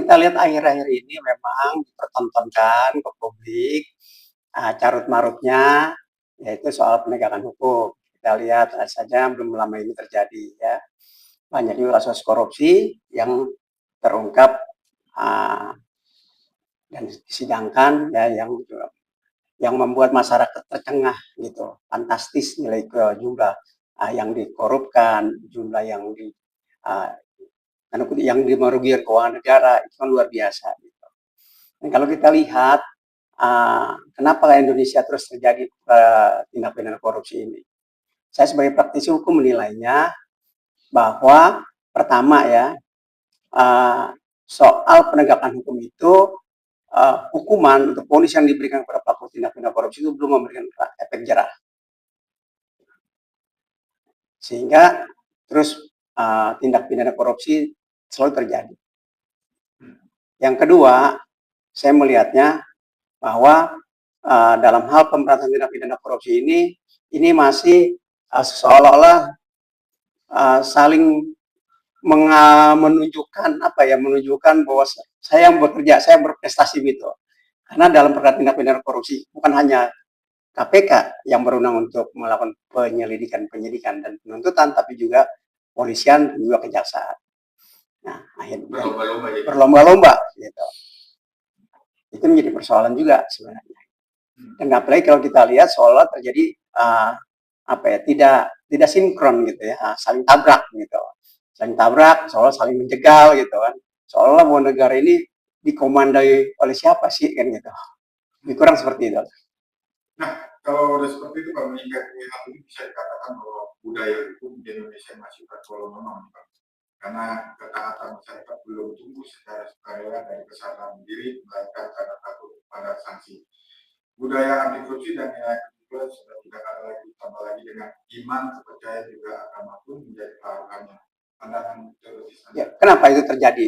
kita lihat akhir-akhir ini memang dipertontonkan ke publik carut-marutnya, yaitu soal penegakan hukum. Kita lihat saja belum lama ini terjadi ya, banyak juga kasus korupsi yang terungkap dan disidangkan ya, yang membuat masyarakat tercengah gitu, fantastis nilai ke jumlah yang dikorupkan, jumlah yang merugikan keuangan negara itu kan luar biasa. Gitu. Dan kalau kita lihat kenapa Indonesia terus terjadi tindak pidana korupsi ini, saya sebagai praktisi hukum menilainya bahwa pertama ya, soal penegakan hukum itu hukuman untuk vonis yang diberikan kepada pelaku tindak pidana korupsi itu belum memberikan efek jerah, sehingga terus tindak pidana korupsi selalu terjadi. Yang kedua, saya melihatnya bahwa dalam hal pemberantasan tindak pidana korupsi ini masih seolah-olah saling menunjukkan menunjukkan bahwa saya yang bekerja, saya berprestasi gitu. Karena dalam perkara tindak pidana korupsi bukan hanya KPK yang berwenang untuk melakukan penyelidikan, penyidikan dan penuntutan, tapi juga polisian dan juga kejaksaan. Nah, akhirnya berlomba-lomba gitu. Itu menjadi persoalan juga sebenarnya. Dan apalagi kalau kita lihat seolah terjadi tidak sinkron gitu ya, saling tabrak gitu. Saling tabrak, seolah saling menjegal gitu kan. Seolah bahwa negara ini dikomandai oleh siapa sih kan gitu. Lebih kurang seperti itu. Nah, kalau udah seperti itu Pak, meningkat hal ini bisa dikatakan bahwa budaya hukum di Indonesia masih tergolong Pak. Karena ketaatan masyarakat belum tumbuh secara sukarela dari kesadaran diri, melainkan karena takut pada sanksi. Budaya anti korupsi dan nilai kejujuran sudah tidak ada lagi, tambah lagi dengan iman, kepercayaan juga agama pun menjadi taruhannya. Pandangan teroris. Ya, kenapa itu terjadi?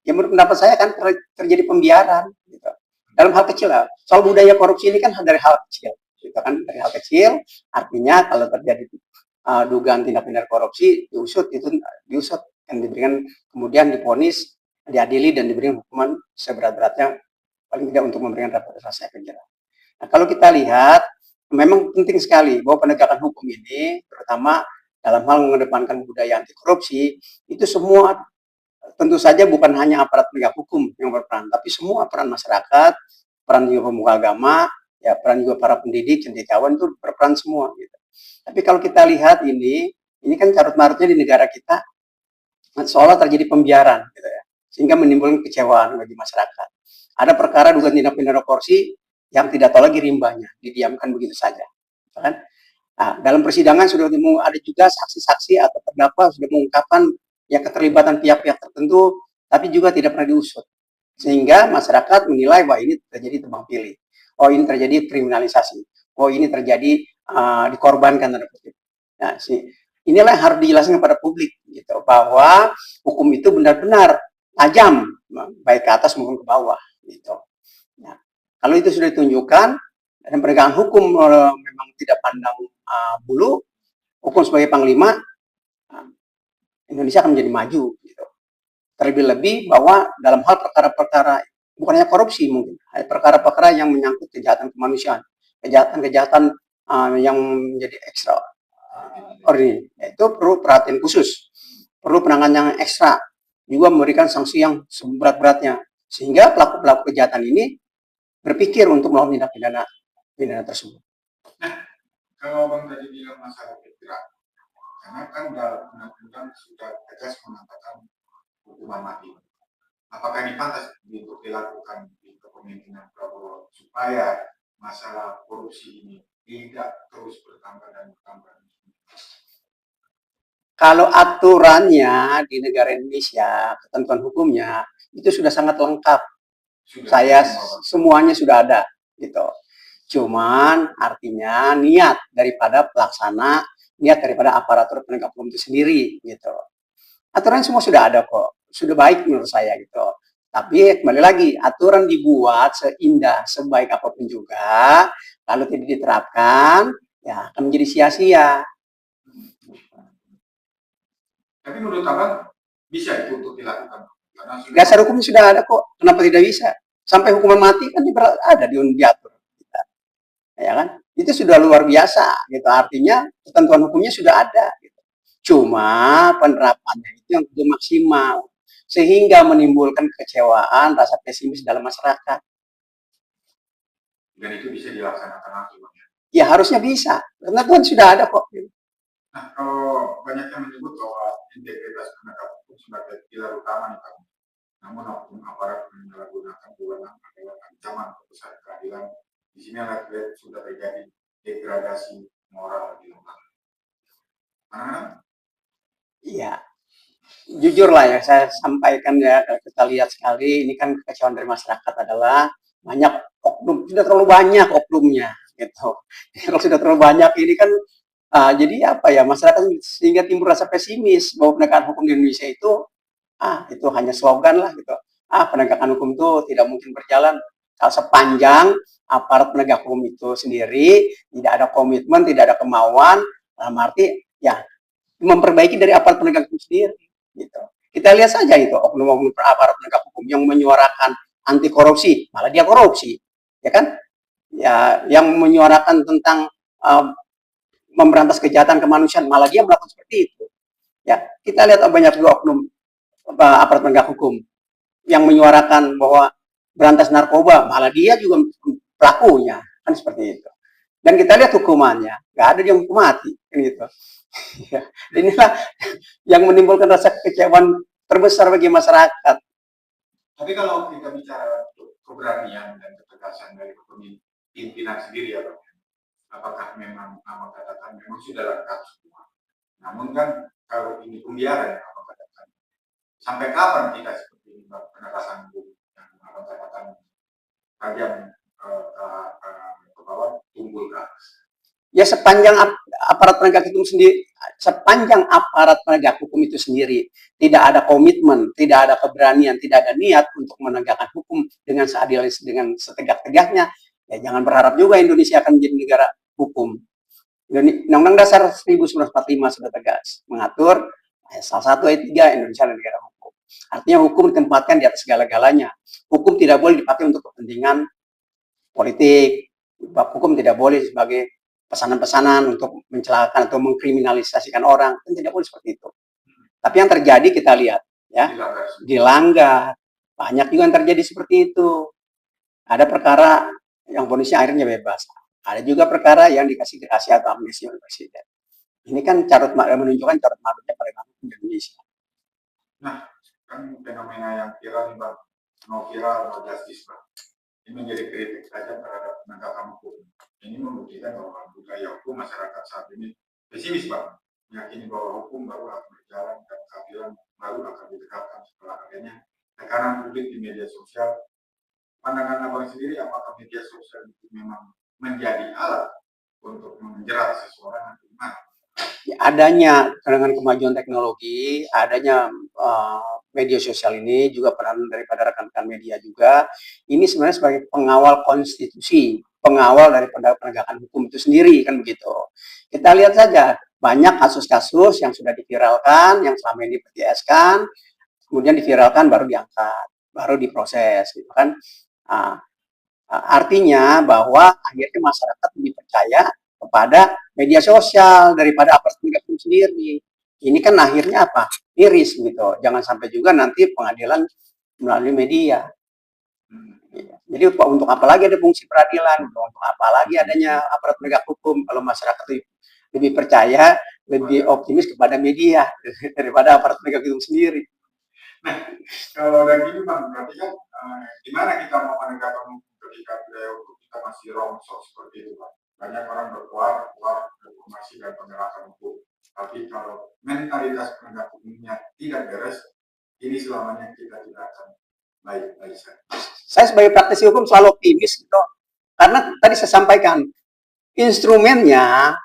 Ya menurut pendapat saya kan terjadi pembiaran gitu. Dalam hal kecil lah. Soal budaya korupsi ini kan dari hal kecil, gitu kan, dari hal kecil. Artinya kalau terjadi dugaan tindak pidana korupsi diusut dan diberikan, kemudian divonis, diadili dan diberikan hukuman seberat-beratnya, paling tidak untuk memberikan rasa efek jerah. Nah, kalau kita lihat memang penting sekali bahwa penegakan hukum ini, terutama dalam hal mengedepankan budaya anti korupsi, itu semua tentu saja bukan hanya aparat penegak hukum yang berperan, tapi semua peran masyarakat, peran juga pemuka agama, ya peran juga para pendidik, cendekiawan itu berperan semua. Gitu. Tapi kalau kita lihat ini kan carut-marutnya di negara kita seolah terjadi pembiaran, gitu ya, sehingga menimbulkan kecewaan bagi masyarakat. Ada perkara dugaan tindak pidana korupsi yang tidak tahu lagi rimbanya, didiamkan begitu saja, kan? Nah, dalam persidangan sudah ada juga saksi-saksi atau terdakwa sudah mengungkapkan ya keterlibatan pihak-pihak tertentu, tapi juga tidak pernah diusut, sehingga masyarakat menilai bahwa ini terjadi tebang pilih, oh ini terjadi kriminalisasi, oh ini terjadi dikorbankan tanda kutip. Nah, inilah yang harus dijelaskan kepada publik, gitu, bahwa hukum itu benar-benar tajam, baik ke atas maupun ke bawah, gitu. Nah, kalau itu sudah ditunjukkan dan penegakan hukum memang tidak pandang bulu, hukum sebagai panglima, Indonesia akan menjadi maju. Gitu. Terlebih-lebih bahwa dalam hal perkara-perkara bukan hanya korupsi, mungkin perkara-perkara yang menyangkut kejahatan kemanusiaan, kejahatan-kejahatan yang menjadi ekstra ordinary, itu perlu perhatian khusus, perlu penanganan yang ekstra, juga memberikan sanksi yang seberat-beratnya, sehingga pelaku-pelaku kejahatan ini berpikir untuk melakukan tindak pidana tersebut. Nah, kalau Bang tadi bilang masalah pikiran, karena kan dalam undang-undang sudah tegas mengatakan hukuman mati. Apakah ini pantas untuk dilakukan di kepemimpinan Prabowo supaya masalah korupsi ini tidak terus bertambah dan bertambah? Kalau aturannya di negara Indonesia, ketentuan hukumnya itu sudah sangat lengkap. Semuanya sudah ada, gitu. Cuman artinya niat daripada pelaksana, niat daripada aparatur penegak hukum itu sendiri, gitu. Aturan semua sudah ada kok, sudah baik menurut saya gitu. Tapi kembali lagi, aturan dibuat seindah, sebaik apapun juga, kalau tidak diterapkan, ya akan menjadi sia-sia. Tapi menurut Abang bisa itu untuk dilakukan? Karena sudah Dasar hukumnya sudah ada kok. Kenapa tidak bisa? Sampai hukuman mati kan ada diatur. Ya kan? Itu sudah luar biasa gitu. Artinya ketentuan hukumnya sudah ada gitu. Cuma penerapannya itu yang belum maksimal sehingga menimbulkan kekecewaan, rasa pesimis dalam masyarakat. dan itu bisa dilaksanakan langsung. Ya harusnya bisa. Ketentuan sudah ada kok. Nah, kalau banyak yang menyebut bahwa integritas penegak hukum sebagai pilar utama nih Pak. Namun oknum aparat menyalahgunakan wewenang adalah ancaman besar keadilan. Di sini lihat sudah terjadi degradasi moral di lembaga. Iya, jujur lah ya saya sampaikan ya, kita lihat sekali ini kan kekecewaan dari masyarakat adalah banyak oknum, sudah terlalu banyak oknumnya gitu. Kalau sudah terlalu banyak ini kan jadi apa ya, masyarakat sehingga timbul rasa pesimis bahwa penegakan hukum di Indonesia itu hanya slogan lah gitu. Penegakan hukum itu tidak mungkin berjalan kalau sepanjang aparat penegak hukum itu sendiri tidak ada komitmen, tidak ada kemauan, dalam arti ya memperbaiki dari aparat penegak hukum sendiri gitu. Kita lihat saja itu oknum-oknum aparat penegak hukum yang menyuarakan anti korupsi, malah dia korupsi, ya kan? Ya, yang menyuarakan tentang memberantas kejahatan kemanusiaan, malah dia melakukan seperti itu. Ya, kita lihat banyak juga oknum aparat penegak hukum yang menyuarakan bahwa berantas narkoba, malah dia juga pelakunya, kan seperti itu. Dan kita lihat hukumannya, nggak ada yang hukum mati, kan gitu. Ya, inilah yang menimbulkan rasa kekecewaan terbesar bagi masyarakat. Tapi kalau kita bicara keberanian dan ketegasan dari pimpinan sendiri ya Pak, apakah memang nama katakan memang sudah lengkap semua. Namun kan kalau ini pembiaran apa katakan, sampai kapan kita seperti ini penegasan hukum yang apa katakan tajam ke bawah tumbul ke atas. Ya sepanjang aparat penegak hukum sendiri, sepanjang aparat penegak hukum itu sendiri tidak ada komitmen, tidak ada keberanian, tidak ada niat untuk menegakkan hukum dengan seadil, dengan setegak-tegaknya, ya jangan berharap juga Indonesia akan menjadi negara hukum. Undang-Undang Dasar 1945 sudah tegas mengatur salah satu ayat 3 Indonesia adalah negara hukum. Artinya hukum ditempatkan di atas segala-galanya. Hukum tidak boleh dipakai untuk kepentingan politik. Hukum tidak boleh sebagai pesanan-pesanan untuk mencelakakan atau mengkriminalisasikan orang, kan tidak boleh seperti itu. Tapi yang terjadi kita lihat ya, dilanggar. Banyak juga yang terjadi seperti itu. Ada perkara yang vonisnya akhirnya bebas. Ada juga perkara yang dikasih gerasi atau amnesti oleh presiden. Ini kan menunjukkan carut marutnya penegakan hukum di Indonesia. Nah, kan fenomena yang viral nih Bang, no viral, no justice Bang. Ini menjadi kritik saja terhadap penegakan hukum. Ini membuktikan bahwa budaya hukum masyarakat saat ini pesimis Bang, meyakini bahwa hukum baru akan berjalan dan keadilan baru akan ditegakkan setelah adanya tekanan publik di media sosial. Pandangan Abang sendiri, apakah media sosial itu memang menjadi alat untuk menjerat seseorang atau gimana? Ya, adanya dengan kemajuan teknologi, adanya media sosial ini juga peran daripada rekan-rekan media juga, ini sebenarnya sebagai pengawal konstitusi, pengawal dari penegakan hukum itu sendiri, kan begitu. Kita lihat saja, banyak kasus-kasus yang sudah diviralkan, yang selama ini dipertiaskan, kemudian diviralkan baru diangkat, baru diproses, gitu kan. Artinya bahwa akhirnya masyarakat lebih percaya kepada media sosial daripada aparat penegak hukum sendiri. Ini kan akhirnya apa? Miris gitu. Jangan sampai juga nanti pengadilan melalui media. Jadi untuk apa lagi ada fungsi peradilan? Untuk apa lagi adanya aparat penegak hukum kalau masyarakat lebih percaya, lebih optimis kepada media daripada aparat penegak hukum sendiri. Nah, kalau udah gini Bang, berarti kan gimana kita mau menegakkan hukum ketika budaya hukum kita masih rongsok seperti itu Bang? Banyak orang berkuar reformasi dan penegakan hukum. Tapi kalau mentalitas penegak hukumnya tidak beres, ini selamanya kita tidak akan baik-baik saja. Saya sebagai praktisi hukum selalu optimis gitu. Karena tadi saya sampaikan, instrumennya,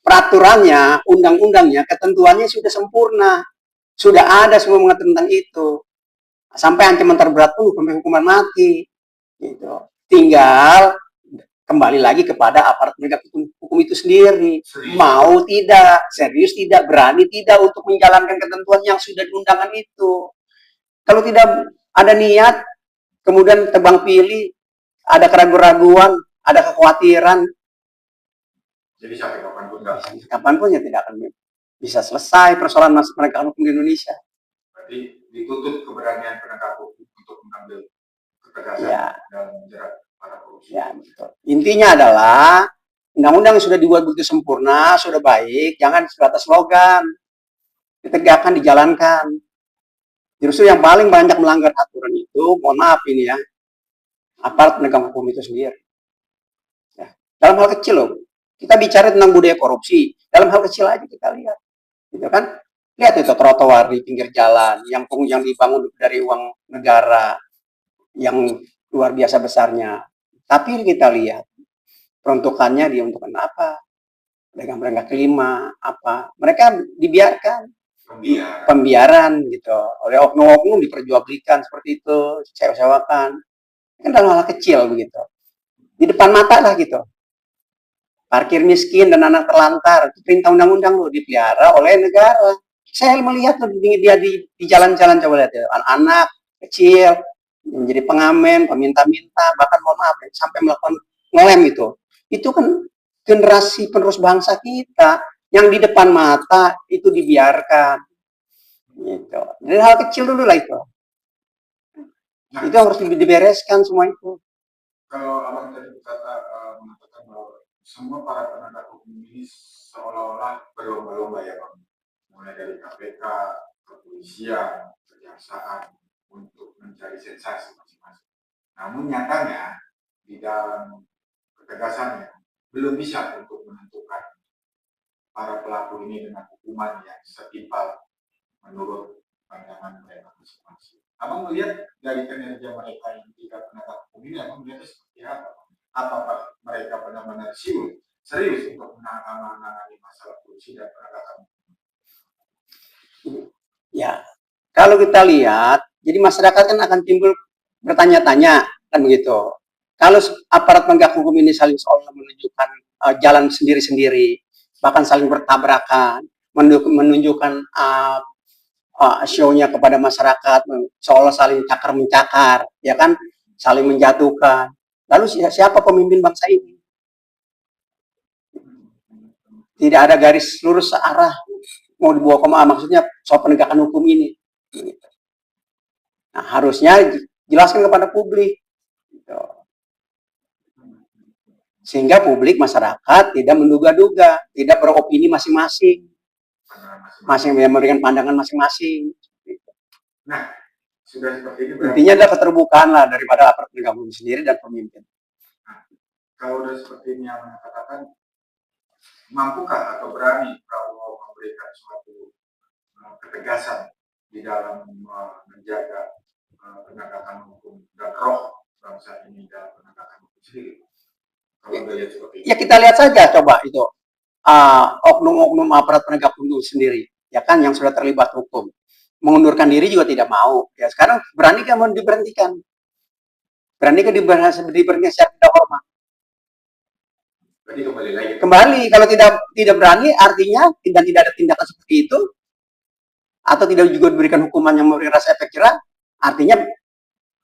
peraturannya, undang-undangnya, ketentuannya sudah sempurna. Sudah ada semua mengatur tentang itu. Sampai ancaman terberat pun hukuman mati. Gitu. Tinggal kembali lagi kepada aparat penegak hukum itu sendiri. Mau tidak, serius tidak, berani tidak untuk menjalankan ketentuan yang sudah diundangkan itu. Kalau tidak ada niat, kemudian tebang pilih, ada keraguan-raguan, ada kekhawatiran, Jadi sampai kapanpun nggak. kapanpun ya tidak akan bisa selesai persoalan penegakan hukum di Indonesia. Berarti dituntut keberanian penegak hukum untuk mengambil ketegasan Ya. dalam menjerat para korupsi. Ya, betul. Intinya adalah undang-undang yang sudah dibuat begitu sempurna, sudah baik, jangan sebatas slogan. Ditegakkan, dijalankan. Justru yang paling banyak melanggar aturan itu, mohon maaf ini ya, aparat penegak hukum itu sendiri. Ya. Dalam hal kecil loh, kita bicara tentang budaya korupsi, dalam hal kecil aja kita lihat, gitu kan? Lihat itu trotoar di pinggir jalan, yang dibangun dari uang negara, yang luar biasa besarnya. Tapi kita lihat peruntukannya diuntukkan apa? Pedagang-pedagang kelima apa? Mereka dibiarkan pembiaran gitu oleh oknum-oknum, diperjualbelikan seperti itu, sewa-sewakan. Kan dalam hal kecil begitu. Di depan mata lah gitu. Parkir miskin dan anak terlantar, itu perintah undang-undang loh, dipelihara oleh negara. Saya melihat loh dia di jalan-jalan, coba lihat ya, anak-anak kecil menjadi pengamen, peminta-minta, bahkan mohon maaf sampai melakukan ngelem itu. Itu kan generasi penerus bangsa kita yang di depan mata itu dibiarkan. Gitu. Dari hal kecil dulu lah itu. Nah, itu harus dibereskan semua itu. Kalau abang tadi mengatakan bahwa semua para penegak hukum ini seolah-olah berlomba-lomba ya bang, mulai dari KPK, kepolisian, kejaksaan untuk mencari sensasi masing-masing. Namun nyatanya di dalam ketegasannya belum bisa untuk menentukan para pelaku ini dengan hukuman yang setimpal menurut pandangan mereka masing-masing. Abang melihat dari kinerja mereka yang tidak penegak hukum ini, abang melihatnya seperti apa? Apakah mereka benar-benar serius untuk menangani masalah korupsi dan penegakan hukum? Ya, kalau kita lihat, jadi masyarakat kan akan timbul bertanya-tanya, kan begitu. Kalau aparat penegak hukum ini saling seolah menunjukkan jalan sendiri-sendiri, bahkan saling bertabrakan, menunjukkan show-nya kepada masyarakat, seolah saling cakar-mencakar, ya kan, saling menjatuhkan. Lalu siapa pemimpin bangsa ini? Tidak ada garis lurus searah mau dibawa kemana, maksudnya soal penegakan hukum ini. Nah, harusnya jelaskan kepada publik. Sehingga publik, masyarakat tidak menduga-duga, tidak beropini masing-masing. Masing memberikan pandangan masing-masing. Nah, sudah seperti ini intinya adalah keterbukaan lah daripada aparat penegak hukum sendiri dan pemimpin. Nah, kalau sudah seperti ini yang mengatakan, mampukah atau berani Prabowo memberikan suatu ketegasan di dalam menjaga penegakan hukum dan roh bangsa ini dalam penegakan hukum sendiri? Kalau lihat seperti ini. Ya kita lihat saja coba itu oknum-oknum aparat penegak hukum sendiri, ya kan, yang sudah terlibat hukum, mengundurkan diri juga tidak mau. Ya sekarang berani kan mau diberhentikan? Berani kan diberhentikan secara tidak hormat? Berarti kembali lagi. Kembali, kalau tidak berani artinya tidak ada tindakan seperti itu, atau tidak juga diberikan hukuman yang memberikan rasa efek jerah, artinya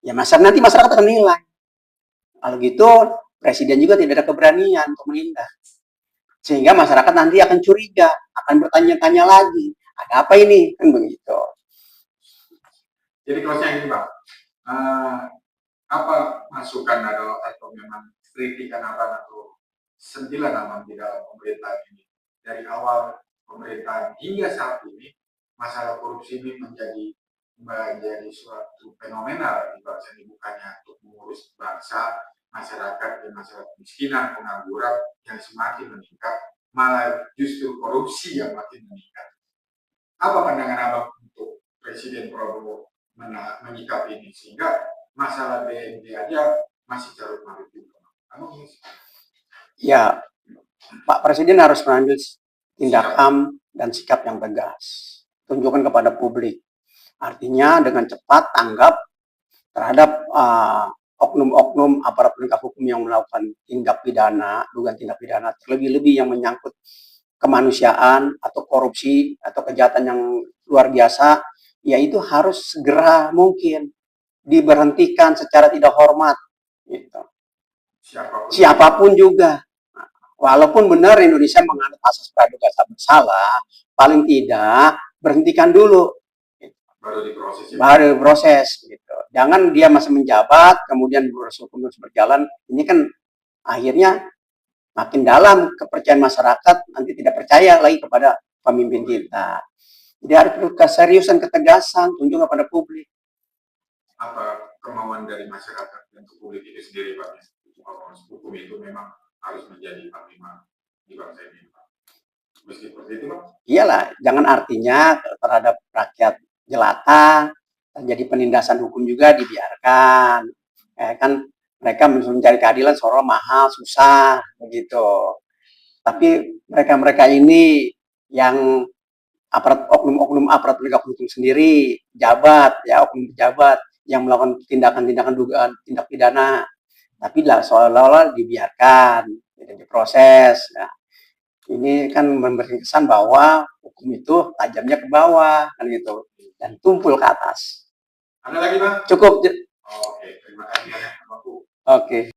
ya nanti masyarakat akan nilai. Kalau gitu presiden juga tidak ada keberanian untuk menindak, sehingga masyarakat nanti akan curiga, akan bertanya-tanya lagi, ada apa ini, kan begitu. Jadi close-nya ini bang, apa masukan atau memang kritikan apa atau sentilan abang di dalam pemerintahan ini dari awal pemerintahan hingga saat ini, masalah korupsi ini menjadi suatu fenomenal di bangsa ini, bukannya untuk mengurus bangsa, masyarakat dan masalah kemiskinan, pengangguran yang semakin meningkat, malah justru korupsi yang makin meningkat. Apa pandangan abang untuk Presiden Prabowo menyikapi ini sehingga masalah BND aja masih carut marut juga? Ya, Pak Presiden harus mengambil tindakan dan sikap yang tegas, tunjukkan kepada publik. Artinya dengan cepat tanggap terhadap oknum-oknum aparat penegak hukum yang melakukan tindak pidana, dugaan tindak pidana, terlebih-lebih yang menyangkut kemanusiaan atau korupsi atau kejahatan yang luar biasa ya itu harus segera mungkin diberhentikan secara tidak hormat, gitu. Siapapun juga. Walaupun benar Indonesia menganut asas praduga tak bersalah, paling tidak berhentikan dulu. Baru diproses. Gitu. Jangan dia masih menjabat, kemudian proses hukum terus berjalan. Ini kan akhirnya makin dalam kepercayaan masyarakat, nanti tidak percaya lagi kepada pemimpin kita. Jadi harus perlu keseriusan, ketegasan, tunjukkan kepada publik. Apa kemauan dari masyarakat dan publik itu sendiri, Pak? Hukum itu memang harus menjadi panglima di bangsa ini, Pak. Meski seperti itu, Pak? Iyalah, jangan artinya terhadap rakyat jelata terjadi penindasan hukum juga dibiarkan. Kan mereka mencari keadilan seolah mahal, susah, begitu. Tapi mereka-mereka ini yang aparat oknum-oknum aparat penegak hukum sendiri, jabat, ya oknum pejabat yang melakukan tindakan-tindakan dugaan tindak pidana, tapi seolah-olah dibiarkan, tidak diproses. Nah, ini kan memberi kesan bahwa hukum itu tajamnya ke bawah, kan gitu, dan tumpul ke atas. Ada lagi, Bang? Cukup. Oke, terima kasih banyak, Bang. Oke.